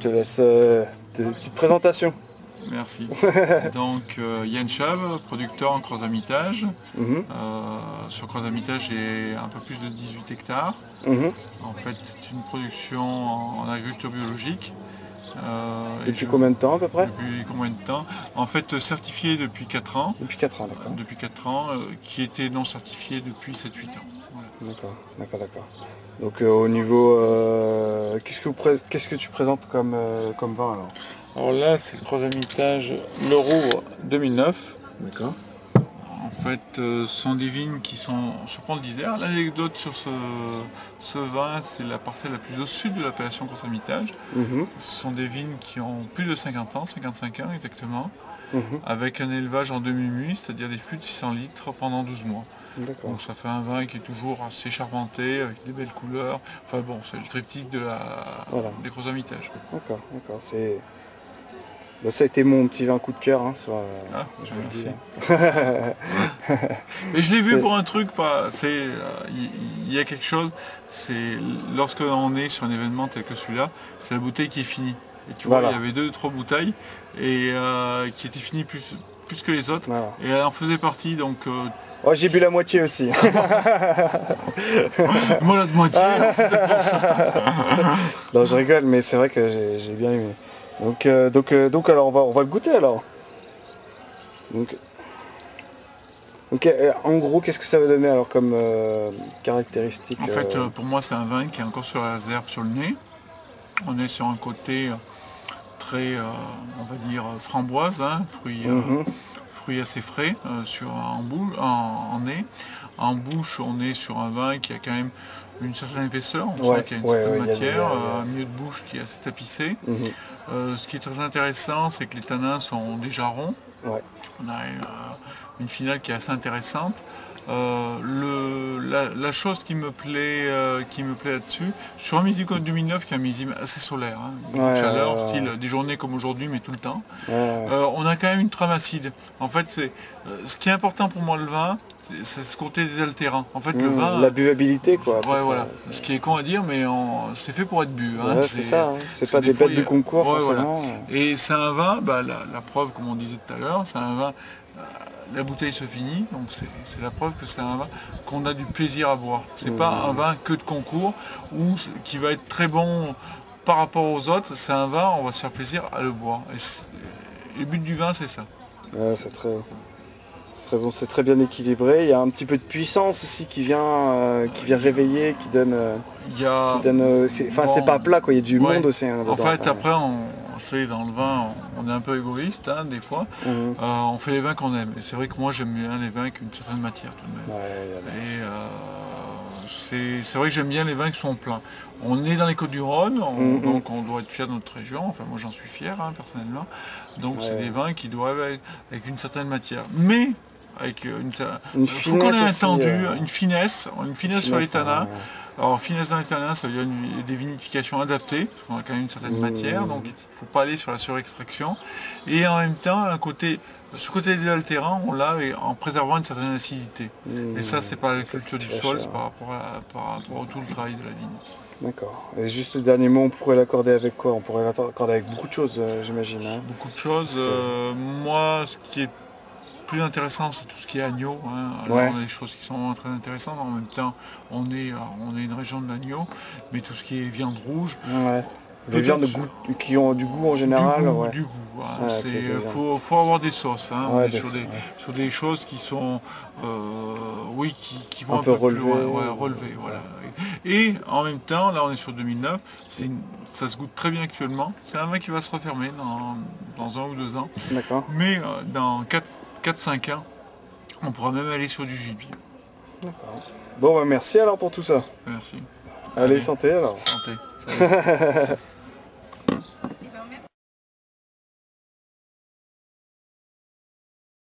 te laisse tes petites présentations. Merci. Donc Yann Chaves, producteur en Crozamitage. Sur Crozamitage, j'ai un peu plus de 18 hectares. En fait, c'est une production en agriculture biologique. Depuis combien de temps à peu près? Depuis combien de temps? En fait, certifié depuis 4 ans. Depuis 4 ans, d'accord. Depuis 4 ans, qui était non certifié depuis 7-8 ans. Voilà. D'accord. Donc au niveau... qu'est-ce que tu présentes comme vin alors? Alors là, c'est le Crozamitage Leroux 2009. D'accord. En fait, ce sont des vignes qui sont sur Pont de l'Isère. L'anecdote sur ce vin, c'est la parcelle la plus au sud de l'appellation Crozamitage. Ce sont des vignes qui ont plus de 50 ans, 55 ans exactement, avec un élevage en demi-muit, c'est-à-dire des fûts de 600 litres pendant 12 mois. Donc ça fait un vin qui est toujours assez charpenté, avec des belles couleurs. Enfin bon, c'est le triptyque des Crozamitages. D'accord. Ça a été mon petit vin coup de cœur. Hein, merci. Et je l'ai vu pour un truc, il y a quelque chose, c'est lorsque on est sur un événement tel que celui-là, c'est la bouteille qui est finie. Et tu vois, il y avait 2-3 bouteilles et qui étaient finies plus que les autres. Et elle en faisait partie, donc... Oh, j'ai bu la moitié aussi. Moi la moitié, c'est peut-être pour ça. Non, je rigole, mais c'est vrai que j'ai bien aimé. Donc alors on va le goûter alors. Donc en gros, qu'est-ce que ça va donner alors comme caractéristique? En fait, pour moi, c'est un vin qui est encore sur la réserve sur le nez. On est sur un côté très, on va dire, framboise, hein, fruits assez frais en nez. En bouche, on est sur un vin qui a quand même une certaine épaisseur, on sent qu'il y a une certaine matière, un milieu de bouche qui est assez tapissé. Ce qui est très intéressant, c'est que les tanins sont déjà ronds. On a une finale qui est assez intéressante. La chose qui me plaît là-dessus, sur un millésime 2009 qui est un millésime assez solaire, hein, beaucoup de chaleur, style des journées comme aujourd'hui mais tout le temps, on a quand même une trame acide. En fait, ce qui est important pour moi le vin, c'est ce côté désaltérant. En fait, le vin, la buvabilité quoi. Voilà. Ce qui est con à dire, mais c'est fait pour être bu. Hein. C'est ça. Hein. C'est pas des bêtes de concours forcément. Voilà. Et c'est un vin, la preuve, comme on disait tout à l'heure, c'est un vin. La bouteille se finit, donc c'est la preuve que c'est un vin qu'on a du plaisir à boire. C'est pas un vin que de concours ou qui va être très bon par rapport aux autres. C'est un vin, on va se faire plaisir à le boire. Et le but du vin, c'est ça. C'est très bon, c'est très bien équilibré. Il y a un petit peu de puissance aussi qui vient réveiller, qui donne. C'est pas plat quoi. Il y a du monde aussi. Hein, en fait, après, on sait dans le vin, on est un peu égoïste hein, des fois. On fait les vins qu'on aime. Et c'est vrai que moi, j'aime bien les vins avec une certaine matière tout de même. Et c'est vrai que j'aime bien les vins qui sont pleins. On est dans les Côtes-du-Rhône, donc on doit être fier de notre région. Enfin, moi, j'en suis fier hein, personnellement. Donc, c'est des vins qui doivent être avec une certaine matière. Mais avec une faut qu'on ait entendu une finesse sur les tanins. Alors finesse dans les tanins, ça veut dire des vinifications adaptées, parce qu'on a quand même une certaine matière, donc il ne faut pas aller sur la surextraction. Et en même temps, ce côté désaltérant, on l'a en préservant une certaine acidité. Et ça, c'est pas la culture du sol, c'est par rapport à tout le travail de la vigne. D'accord. Et juste le dernier mot, on pourrait l'accorder avec quoi? On pourrait l'accorder avec beaucoup de choses, j'imagine. Hein. Beaucoup de choses. Moi, ce qui est plus intéressant, c'est tout ce qui est agneau. Hein. Alors, on a des choses qui sont vraiment très intéressantes. En même temps, on est une région de l'agneau, mais tout ce qui est viande rouge. Des viandes qui ont du goût en général. Du goût. Hein. Faut avoir des sauces. Hein. On est sur des choses qui sont, qui vont un peu plus loin, relever. Voilà. Et en même temps, là, on est sur 2009. Ça se goûte très bien actuellement. C'est un vin qui va se refermer dans 1 ou 2 ans. Mais dans 4-5 ans, on pourra même aller sur du gibier. D'accord. Bon, merci alors pour tout ça. Merci. Allez, santé alors. Santé. Salut.